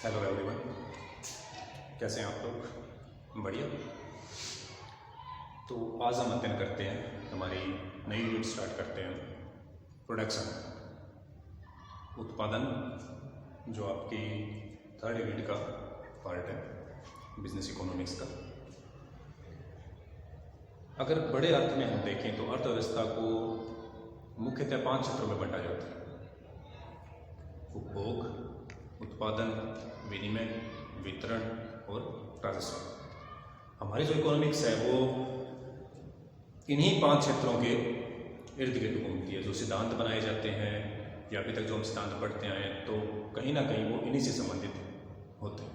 Hello everyone, कैसे हैं आप लोग? बढ़िया। तो आज हम अध्ययन करते हैं, हमारी नई यूनिट स्टार्ट करते हैं। प्रोडक्शन, उत्पादन, जो आपकी थर्ड यूनिट का पार्ट है, बिजनेस इकोनॉमिक्स का। अगर बड़े अर्थ में हम देखें तो अर्थव्यवस्था को मुख्यतः 5 क्षेत्रों में बांटा जाता है: उपभोग, उत्पादन, विनिमय, वितरण और राजस्व। हमारी जो इकोनॉमिक्स है वो इन्हीं 5 क्षेत्रों के इर्द गिर्द घूमती है। जो सिद्धांत बनाए जाते हैं या अभी तक जो हम सिद्धांत पढ़ते आए हैं, तो कहीं ना कहीं वो इन्हीं से संबंधित होते हैं।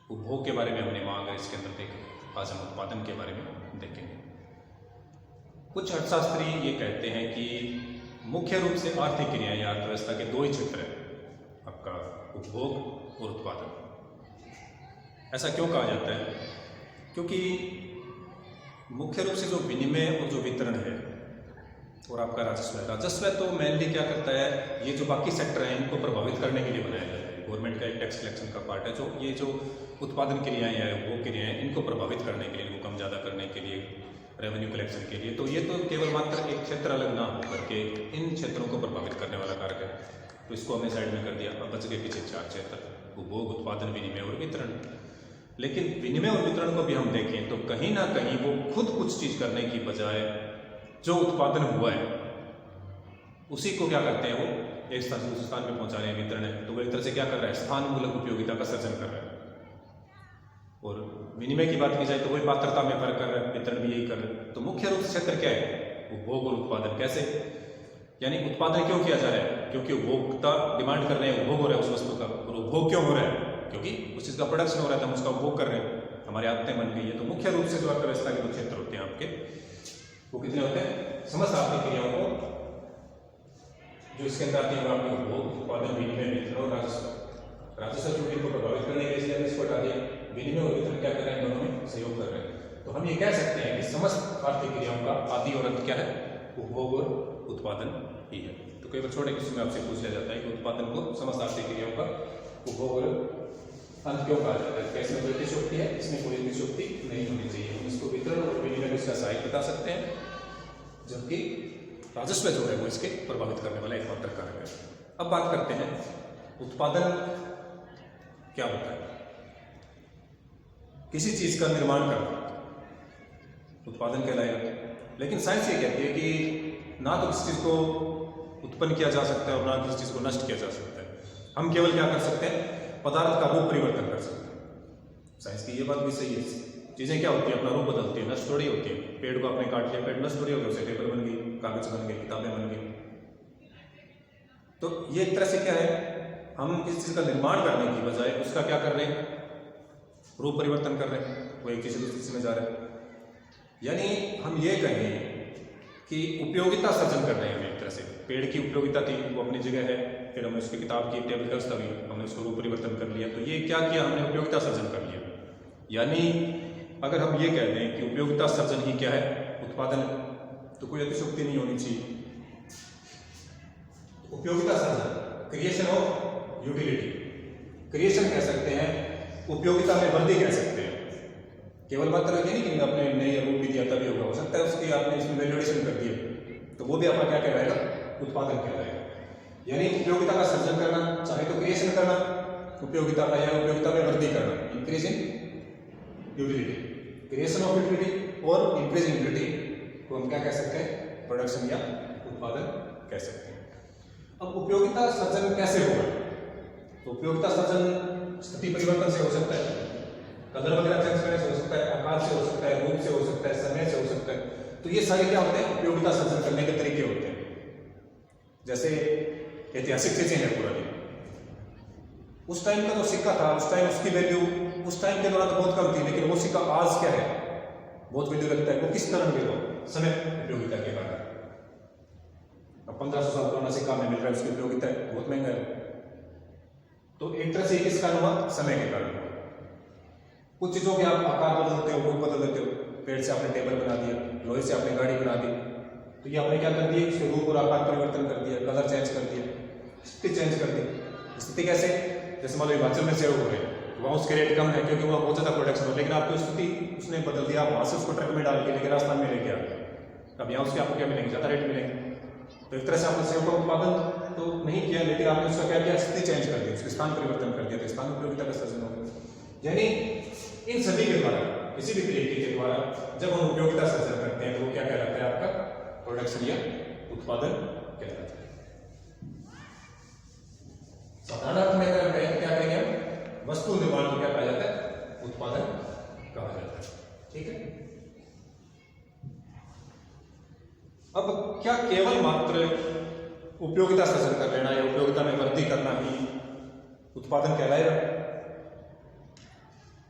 उपभोग के बारे में हमने मांगा, इसके अंदर देखें। आज हम उत्पादन के बारे में देखेंगे। कुछ अर्थशास्त्री ये कहते हैं कि मुख्य रूप से आर्थिक क्रियाएं या अर्थव्यवस्था के 2 ही क्षेत्र हैं, आपका उपभोग और उत्पादन। ऐसा क्यों कहा जाता है? क्योंकि मुख्य रूप से जो विनिमय और जो वितरण है और आपका राजस्व है, राजस्व तो मेनली क्या करता है, ये जो बाकी सेक्टर हैं इनको प्रभावित करने के लिए बनाया जाता है। गवर्नमेंट का एक टैक्स कलेक्शन का पार्ट है। जो ये जो उत्पादन क्रियाएं या उपभोग क्रियाएं, इनको प्रभावित करने के लिए, इनको कम ज़्यादा करने के लिए, रेवेन्यू कलेक्शन के लिए। तो ये तो केवल मात्र एक क्षेत्र अलग ना हो करके इन क्षेत्रों को प्रभावित करने वाला कारक है। तो इसको हमने साइड में कर दिया। अब बच गए पीछे 4 क्षेत्र: उपभोग, उत्पादन, विनिमय और वितरण। लेकिन विनिमय और वितरण को भी हम देखें तो कहीं ना कहीं वो खुद कुछ चीज़ करने की बजाय जो उत्पादन हुआ है उसी को क्या करते हैं, वो एक स्थान से दूसरे स्थान में पहुंचा रहे हैं। वितरण है तो वो एक तरह से क्या कर रहा है, स्थान मूलक उपयोगिता का सृजन कर रहा है। और विनिमय की बात की जाए तो वही पात्रता में फर्क कर रहा है, वितरण भी यही कर रहा है। तो मुख्य रूप से क्षेत्र क्या है, उपभोग और उत्पादन। कैसे? यानी उत्पादन क्यों किया जा रहा है? क्योंकि उपभोक्ता डिमांड कर रहे हैं, उपभोग हो रहा है उस वस्तु का। और उपभोग क्यों हो रहा है? क्योंकि उस चीज़ का प्रोडक्शन हो रहा है, तो हम उसका उपभोग कर रहे हैं, हमारी आदतें बन गई है। तो मुख्य रूप से जो अर्थव्यवस्था के 2 क्षेत्र होते हैं आपके, वो कितने होते हैं? समस्त आर्थिक क्रियाओं को जो इसके अंदर आती है वो आपके उपभोग, उत्पादन, विनिमय, वितरण और राजस्व। राजस्व चूंकि को प्रभावित करने के लिए इसको हटा दिया। विनिमय और वितरण क्या कर रहे हैं, दोनों में सहयोग कर रहे हैं। तो हम ये कह सकते हैं कि समस्त आर्थिक क्रियाओं का आदि और अंत क्या है, उपभोग और उत्पादन ही है। तो कई बार छोटे क्वेश्चन में आपसे पूछ लिया जाता है कि उत्पादन को समस्त आर्थिक क्रियाओं का उपभोग और अंत क्यों कहा जाता है? कैसे कोई अतिशयोक्ति है? इसमें कोई अतिशयोक्ति नहीं होनी चाहिए। हम इसको वितरण और विनिमय इसका सहायक बता सकते हैं, जबकि राजस्व जो है वो इसके प्रभावित करने वाला एकमात्र कारक है। अब बात करते हैं उत्पादन क्या होता है। किसी चीज का निर्माण करना उत्पादन कहलाएगा। लेकिन साइंस ये कहती है कि ना तो किसी चीज को उत्पन्न किया जा सकता है और ना किसी चीज को नष्ट किया जा सकता है। हम केवल क्या कर सकते हैं, पदार्थ का रूप परिवर्तन कर सकते हैं। साइंस की ये बात भी सही है। चीजें क्या होती है, अपना रूप बदलती है, नष्ट थोड़ी होती है। पेड़ को आपने काट लिया, पेड़ नष्ट थोड़ी हो गया, उसे पेपर बन गई, कागज बन गए, किताबें बन गई। तो ये एक तरह से क्या है, हम किसी चीज का निर्माण करने की बजाय उसका क्या कर रहे हैं, रूप परिवर्तन कर रहे हैं। वो एक चीज से दूसरी चीज में जा रहा है। यानी हम ये कहें कि उपयोगिता सर्जन कर रहे हैं हम एक तरह से। पेड़ की उपयोगिता थी, वो अपनी जगह है, फिर हमने उसकी किताब की टेबल व्यवस्था हुई, हमने उसको रूप परिवर्तन कर लिया। तो ये क्या किया, हमने उपयोगिता सर्जन कर लिया। यानी अगर हम ये कह दें कि उपयोगिता सर्जन ही क्या है, उत्पादन, तो कोई अतिशयोक्ति नहीं होनी चाहिए। उपयोगिता surgeon, creation of utility, creation कह सकते हैं, उपयोगिता में वृद्धि कह सकते हैं। केवल मात्र ये नहीं कि आपने नए रूप भी दिया तभी होगा, हो सकता है उसकी आपने इसमें वैल्यूएशन कर दिया, तो वो भी आपका क्या कहलाएगा, उत्पादन कहलाएगा। यानी उपयोगिता का सर्जन करना, चाहे तो क्रिएशन करना उपयोगिता का, या उपयोगिता में वृद्धि करना, increase in utility, creation of utility और इंक्रीज इन यूटिलिटी को हम क्या कह सकते हैं, प्रोडक्शन या उत्पादन कह सकते हैं। अब उपयोगिता सर्जन कैसे होगा? तो उपयोगिता सर्जन स्थिति परिवर्तन से हो सकता है, कलर वगैरह चेंज करने से हो सकता है, आकार से हो सकता है, रूप से हो सकता है, समय से हो सकता है। तो ये सारे क्या होते हैं, उपयोगिता सर्जन करने के तरीके होते हैं। जैसे ऐतिहासिक चीजें हैं पुरानी, उस टाइम का जो सिक्का था, उस टाइम उसकी वैल्यू उस टाइम के दौरान तो बहुत कम थी, लेकिन वो सिक्का आज क्या है, बहुत वैल्यू रखता है। वो किस तरह मिलेगा, समय उपयोगिता के कारण। अब 1500 साल पुराना सिक्का में मिल रहा है, उसकी उपयोगिता है, बहुत महंगा है। तो एक तरह से किस कारण हुआ, समय के कारण। कुछ चीजों के आप आकार बदल देते हो, रूप बदल देते हो। पेड़ से आपने टेबल बना दिया, लोहे से आपने गाड़ी बना दी, तो ये आपने क्या कर दिया, उसके रूप और आकार परिवर्तन कर दिया, कलर चेंज कर दिया, स्थिति चेंज कर दी। स्थिति कैसे, जैसे मान लो हिमाचल में सेव हो रहे हैं, वहाँ उसके रेट कम है क्योंकि वहाँ बहुत ज़्यादा प्रोडक्शन हो, लेकिन आपकी स्थिति उसने बदल दिया, वहाँ से उसको ट्रक में डाल के लेकर राजस्थान में लेके आ गया। अब यहाँ उसके आपको क्या मिलेंगे, ज़्यादा रेट मिलेंगे। तो एक तरह से आपने सेव का उत्पादन तो नहीं किया, लेकिन आपने उसका क्या किया, स्थिति चेंज कर दी, उसके स्थान परिवर्तन कर दिया, तो स्थान उपयोगिता का सर्जन हो गया। यानी इन सभी के द्वारा, किसी भी क्रिएटिव के द्वारा जब हम उपयोगिता सर्जन करते हैं तो वो क्या कहलाता है, आपका प्रोडक्शन या उत्पादन कहलाता है। साधारण अर्थ में अगर कहें क्या कहेंगे, वस्तु निर्माण को क्या कहा जाता है, उत्पादन कहा जाता है। ठीक है। अब क्या केवल मात्र उपयोगिता सर्जन कर लेना या उपयोगिता में वृद्धि करना ही उत्पादन कहलाएगा?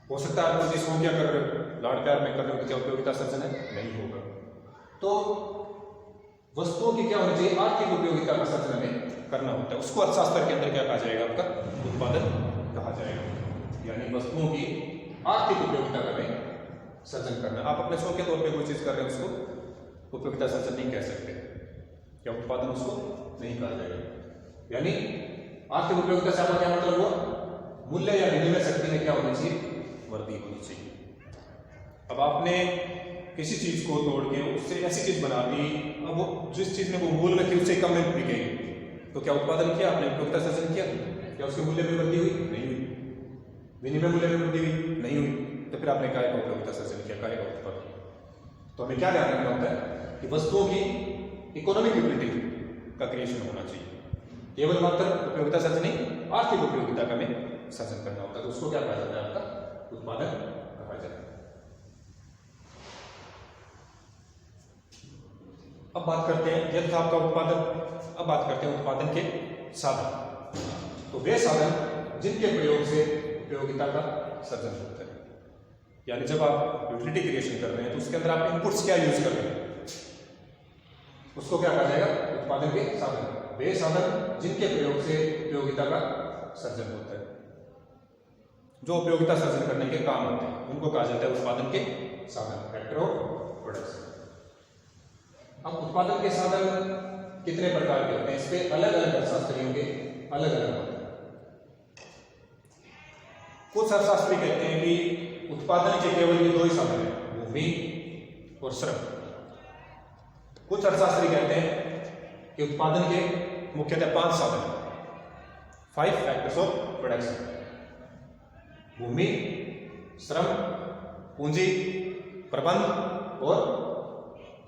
हो सकता है आप जिस हो क्या कर रहे हो, लाड़ प्यार में कर रहे हो, क्या उपयोगिता सर्जन है? नहीं होगा। तो वस्तुओं की क्या होनी चाहिए, आर्थिक उपयोगिता का सर्जन हमें करना होता है, उसको अर्थशास्त्र के अंदर क्या कहा जाएगा, आपका उत्पादन कहा जाएगा। यानी वस्तुओं की आर्थिक उपयोगिता का हमें सर्जन करना। आप अपने शौक के तौर पे कोई चीज कर रहे हैं, उसको उपयोगिता सर्जन नहीं कह सकते, क्या उत्पादन उसको नहीं कहा जाएगा। यानी आर्थिक उपयोगिता से आपका क्या मतलब हुआ, मूल्य या विनिमय शक्ति में क्या होनी चाहिए, वृद्धि होनी चाहिए। अब आपने किसी चीज को तोड़ के उससे ऐसी चीज बना दी, अब वो जिस चीज में वो मूल्य में थी उससे कम में बिकेगी, तो क्या उत्पादन किया आपने, उपयोगिता सर्जन किया? क्या उसके मूल्य में वृद्धि हुई? नहीं हुई। विनिमय मूल्य में वृद्धि हुई? नहीं हुई। तो फिर आपने काय का उपयोगिता सर्जन किया, काय का उत्पादन। तो हमें क्या ध्यान रखना होता है कि वस्तुओं की इकोनॉमिक यूटिलिटी का क्रिएशन होना चाहिए, केवल मात्र उपयोगिता सर्जन नहीं, आर्थिक उपयोगिता का हमें सर्जन करना होता है, तो उसको क्या कहा जाता है, आपका उत्पादन कहा जाता है। अब बात करते हैं, यह था आपका उत्पादन। अब बात करते हैं उत्पादन के साधन। तो वे साधन जिनके प्रयोग से उपयोगिता का सर्जन होता है। यानी जब आप यूटिलिटी क्रिएशन कर रहे हैं तो उसके अंदर आप इनपुट्स क्या यूज कर रहे हैं, उसको क्या कहा जाएगा, उत्पादन के साधन। वे साधन जिनके प्रयोग से उपयोगिता का सर्जन होता है, जो उपयोगिता सर्जन करने के काम होते हैं, उनको कहा जाता है उत्पादन के साधन, फैक्टर ऑफ प्रोडक्शन। अब उत्पादन के साधन कितने प्रकार के होते हैं, इस पे अलग अलग अर्थशास्त्रियों के अलग अलग होते हैं। कुछ अर्थशास्त्री कहते हैं कि उत्पादन के केवल ये दो ही साधन है, भूमि और श्रम। कुछ अर्थशास्त्री कहते हैं कि उत्पादन के मुख्यतः 5 साधन हैं, 5 फैक्टर्स ऑफ प्रोडक्शन: भूमि, श्रम, पूंजी, प्रबंध और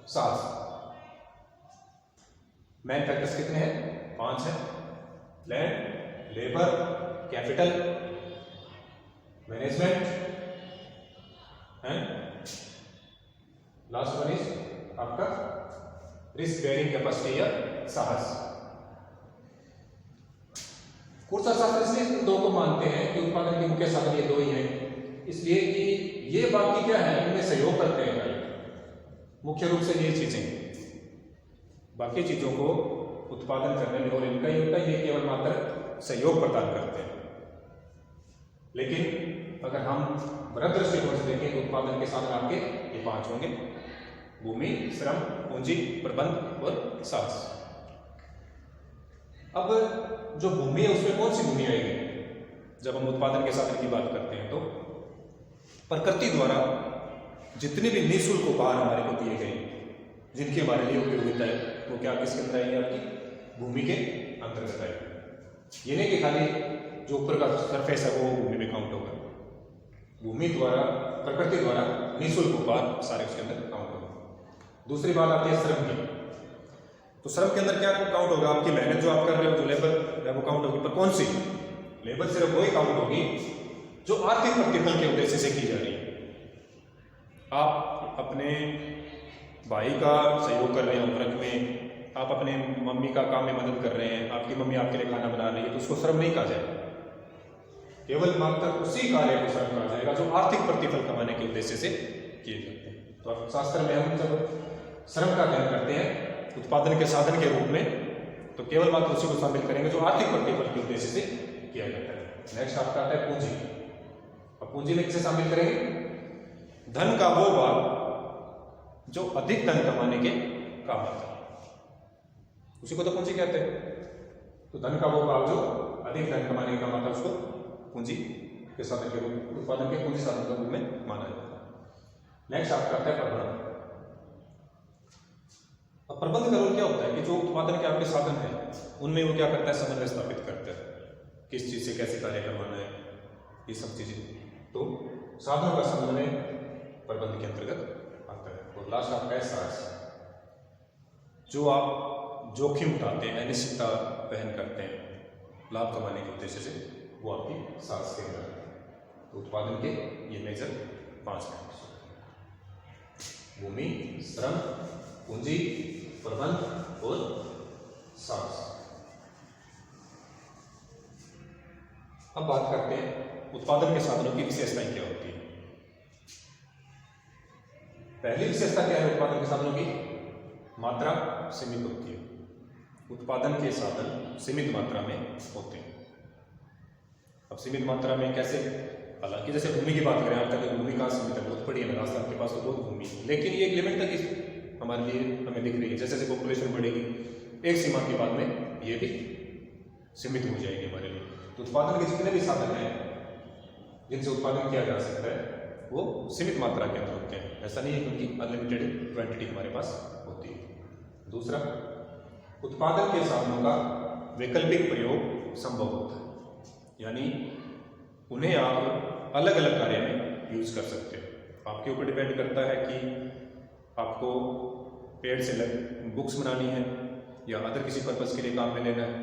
साथ। मेन फैक्टर्स कितने हैं, 5 हैं। Land, labour, capital, management and last one is आपका रिस्क बेयरिंग कैपेसिटी या साहस। कुछ अर्थशास्त्री इसलिए इन दो को मानते हैं कि उत्पादन के मुख्य साधन ये दो ही हैं, इसलिए कि ये बाकी क्या है, इनमें सहयोग करते हैं। मुख्य रूप से ये चीजें बाकी चीजों को उत्पादन करने में और इनका योगता ये केवल मात्र सहयोग प्रदान करते हैं। लेकिन अगर हम वृहद दृष्टिकोण से देखें तो उत्पादन के साधन आपके ये 5 होंगे: भूमि, श्रम, पूंजी, प्रबंध और साहस। अब जो भूमि है उसमें कौन सी भूमि आएगी, जब हम उत्पादन के साधन की बात करते हैं तो प्रकृति द्वारा जितने भी निःशुल्क उपहार हमारे को दिए गए, जिनके हमारे लिए उपयोगिता है, वो क्या किसके अंदर आएंगे, आपकी भूमि के अंतर्गत आएगी। ये नहीं कि खाली जो ऊपर का सरफेस है वो भूमि में काउंट होगा, भूमि द्वारा, प्रकृति द्वारा निःशुल्क उपहार सारे उसके अंदर काउंट होगा। दूसरी बात आती है श्रम की। तो श्रम के अंदर क्या काउंट होगा, आपकी मेहनत जो आप कर रहे हो, जो लेबर है वो काउंट होगी, पर कौन सी लेबर सिर्फ वही काउंट होगी जो आर्थिक प्रतिफल के उद्देश्य से की जा रही है। आप अपने भाई का सहयोग कर रहे हैं व्रत में, आप अपने मम्मी का काम में मदद कर रहे हैं, आपकी मम्मी आपके लिए खाना बना रही है, तो उसको श्रम नहीं कहा जाएगा, केवल मात्र उसी कार्य को श्रम कहा जाएगा जो आर्थिक प्रतिफल कमाने के उद्देश्य से किए जाते हैं। तो अर्थशास्त्र में हम जब श्रम का अध्ययन करते हैं उत्पादन के साधन के रूप में, तो केवल मात्र उसी को शामिल करेंगे जो आर्थिक प्रतिफल के उद्देश्य से किया जाता है। नेक्स्ट आपका आता है पूंजी। अब पूंजी में किसे शामिल करेंगे, धन का वो भाग जो अधिक धन कमाने के काम आता है, उसी को तो पूंजी कहते हैं। तो धन का वो भाग जो अधिक धन कमाने का मात्रा उसको पूंजी के साधन के रूप उत्पादन के पूंजी साधन के रूप में माना जाता है। नेक्स्ट आपका आता है प्रबंध। अब प्रबंध का रोल क्या होता है कि जो उत्पादन के आपके साधन है उनमें वो क्या करता है, समन्वय स्थापित करता है, किस चीज से कैसे कार्य करवाना है, ये सब चीजें। तो साधनों का समन्वय प्रबंध के अंतर्गत आता है। और लास्ट आपका है साहस। जो आप जोखिम उठाते हैं, अनिश्चितता वहन करते हैं लाभ कमाने के उद्देश्य से, वो आपकी साहस के अंदर है। तो उत्पादन के ये मेजर 5 पॉइंट्स: भूमि, श्रम, पूंजी, प्रबंध और साहस। अब बात करते हैं उत्पादन के साधनों की विशेषताएं क्या होती है। पहली विशेषता क्या है उत्पादन के साधनों की? मात्रा सीमित होती है। उत्पादन के साधन सीमित मात्रा में होते हैं। अब सीमित मात्रा में कैसे? हालांकि जैसे भूमि की बात करें, आपका तो भूमि कहाँ सीमित है, बहुत बड़ी है ना, रास्ता आपके पास तो बहुत भूमि, लेकिन ये एक लिमिट तक हमारे लिए हमें दिख रही है। जैसे जैसे पॉपुलेशन बढ़ेगी एक सीमा के बाद में ये भी सीमित हो जाएगी हमारे लिए। तो उत्पादन के जितने भी साधन हैं जिनसे उत्पादन किया जा सकता है वो सीमित मात्रा के अंदर होते हैं। ऐसा नहीं है क्योंकि अनलिमिटेड क्वांटिटी हमारे पास होती है। दूसरा, उत्पादन के साधनों का वैकल्पिक प्रयोग संभव होता है, यानी उन्हें आप अलग अलग कार्य में यूज कर सकते हो। आपके ऊपर डिपेंड करता है कि आपको पेड़ से बुक्स बनानी है या अदर किसी पर्पज के लिए काम में लेना है,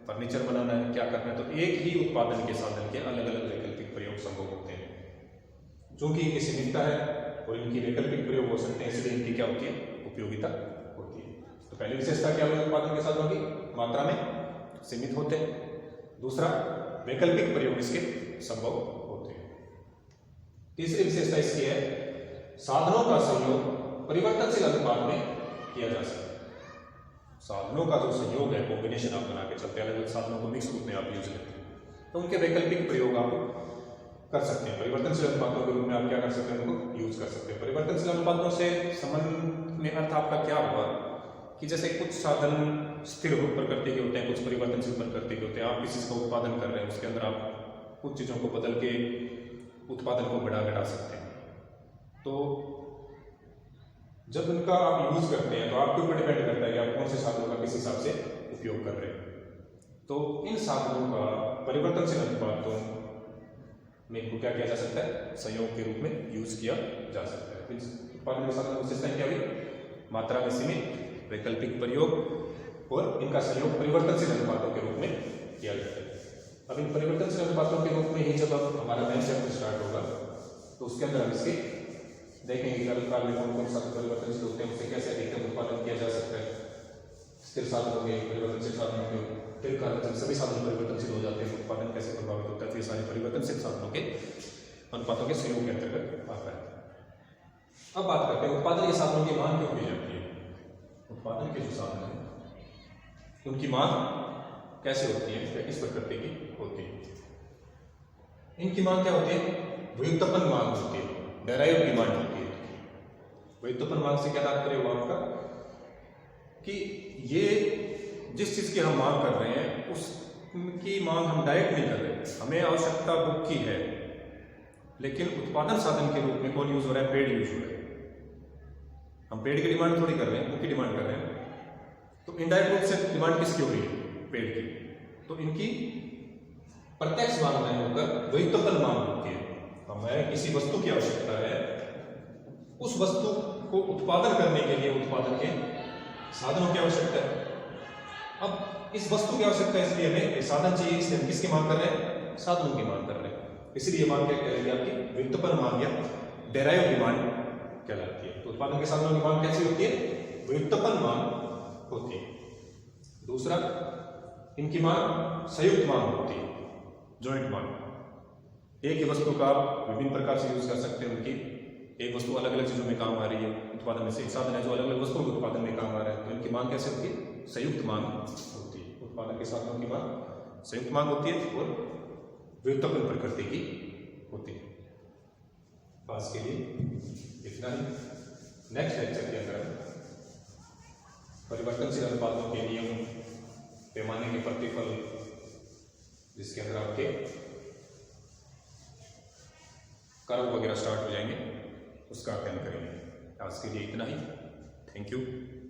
फर्नीचर बनाना है, क्या करना है। तो एक ही उत्पादन के साधन के अलग अलग वैकल्पिक प्रयोग संभव होते हैं। चूंकि इनकी सीमितता है और इनकी वैकल्पिक प्रयोग हो सकते हैं, इसलिए इनकी क्या होती है, उपयोगिता होती है। तो पहली विशेषता क्या हुई उत्पादन के साधनों की? मात्रा में सीमित होते हैं। दूसरा, वैकल्पिक प्रयोग इसके संभव होते हैं। तीसरी विशेषता इसकी है साधनों का संयोग परिवर्तनशील अनुपात में किया जा सकता है। साधनों का जो संयोग है, कॉम्बिनेशन आप बना के चलते हैं, अलग अलग साधनों को मिक्स रूप में आप यूज करते हैं, तो उनके वैकल्पिक प्रयोग आप कर सकते हैं। परिवर्तनशील अनुपातों के रूप में आप क्या कर सकते हैं, उनको यूज कर सकते हैं। परिवर्तनशील अनुपातों से संबंध में अर्थ आपका क्या हुआ कि जैसे कुछ साधन स्थिर प्रकृति के होते हैं, कुछ परिवर्तनशील प्रकृति के होते हैं। आप किसी चीज का उत्पादन कर रहे हैं, उसके अंदर आप कुछ चीजों को बदल के उत्पादन को बढ़ा घटा सकते हैं। तो जब उनका आप यूज करते हैं तो आपके ऊपर डिपेंड करता है कि आप कौन से साधनों का किस हिसाब से उपयोग कर रहे हैं। तो इन साधनों का परिवर्तनशील अनुपातों में इनको क्या किया जा सकता है, संयोग के रूप में यूज किया जा सकता है। उत्पादन के साधन विशेषताएं क्या हुई? मात्रा में सीमित, वैकल्पिक प्रयोग और इनका संयोग परिवर्तनशील अनुपातों के रूप में किया जाता है। अब इन परिवर्तनशील अनुपातों के रूप में ही जब अब हमारा नया चैप्टर स्टार्ट होगा तो उसके अंदर हम इसके देखेंगे कि अलग काल में कौन कौन साधन परिवर्तनशील होते हैं, उससे कैसे अधिकतम उत्पादन किया जा सकता है। स्थिर साधनों के, परिवर्तनशील साधनों के, फिर जब सभी साधन परिवर्तनशील हो जाते हैं उत्पादन कैसे प्रभावित होता है। तो ये सारे परिवर्तनशील साधनों के अनुपातों के संयोग के अंतर्गत आता है। अब बात करते हैं उत्पादन के साधनों की मांग क्यों की जाती है। उत्पादन के जो साधन है उनकी मांग कैसे होती है या किस प्रकृति की होती है। इनकी मांग क्या होती है? व्युत्पन्न मांग होती है, डेराइव डिमांड होती है। व्युत्पन्न मांग से क्या तात्पर्य हुआ आपका कि ये जिस चीज की हम मांग कर रहे हैं उसकी मांग हम डायरेक्ट नहीं कर रहे, हमें आवश्यकता बुक की है, लेकिन उत्पादन साधन के रूप में कौन यूज हो रहा है? पेड़ यूज हो रहा है। हम पेड़ की डिमांड थोड़ी कर रहे हैं, उनकी डिमांड कर रहे हैं। तो इनडायरेक्ट रूप से डिमांड किसकी हो रही है? पेड़ की। तो इनकी प्रत्यक्ष मांग नहीं होकर व्युत्पन्न मांग होती है। हमें किसी वस्तु की आवश्यकता है, उस वस्तु को उत्पादन करने के लिए उत्पादन के साधनों की आवश्यकता है। अब इस वस्तु की आवश्यकता है, इसलिए हमें साधन चाहिए, इसलिए हम किसकी मांग कर रहे हैं? साधनों की मांग कर रहे हैं। इसलिए मांग क्या कहलाएगी आपकी? व्युत्पन्न मांग या डेराइव डिमांड कहलाती है। तो उत्पादन के साधनों की मांग कैसी होती है? व्युत्पन्न मांग होती है। दूसरा, इनकी मांग संयुक्त मांग होती है, जॉइंट मांग। एक ही वस्तु का आप विभिन्न प्रकार से यूज कर सकते हैं। उनकी एक वस्तु अलग अलग चीजों में काम आ रही है, उत्पादन में से एक साधन है जो अलग अलग वस्तुओं के उत्पादन में काम आ रहा है, तो इनकी मांग कैसे होती है? संयुक्त मांग होती है। उत्पादन के साधनों की मांग संयुक्त मांग होती है और व्युत्पन्न प्रकृति की होती है। आज के लिए इतना ही। नेक्स्ट लेक्चर के अंदर परिवर्तनशील अनुपातों के नियम, पैमाने के प्रतिफल जिसके अंदर आपके कर्व वगैरह स्टार्ट हो जाएंगे, उसका अध्ययन करेंगे। आज के लिए इतना ही। Thank you.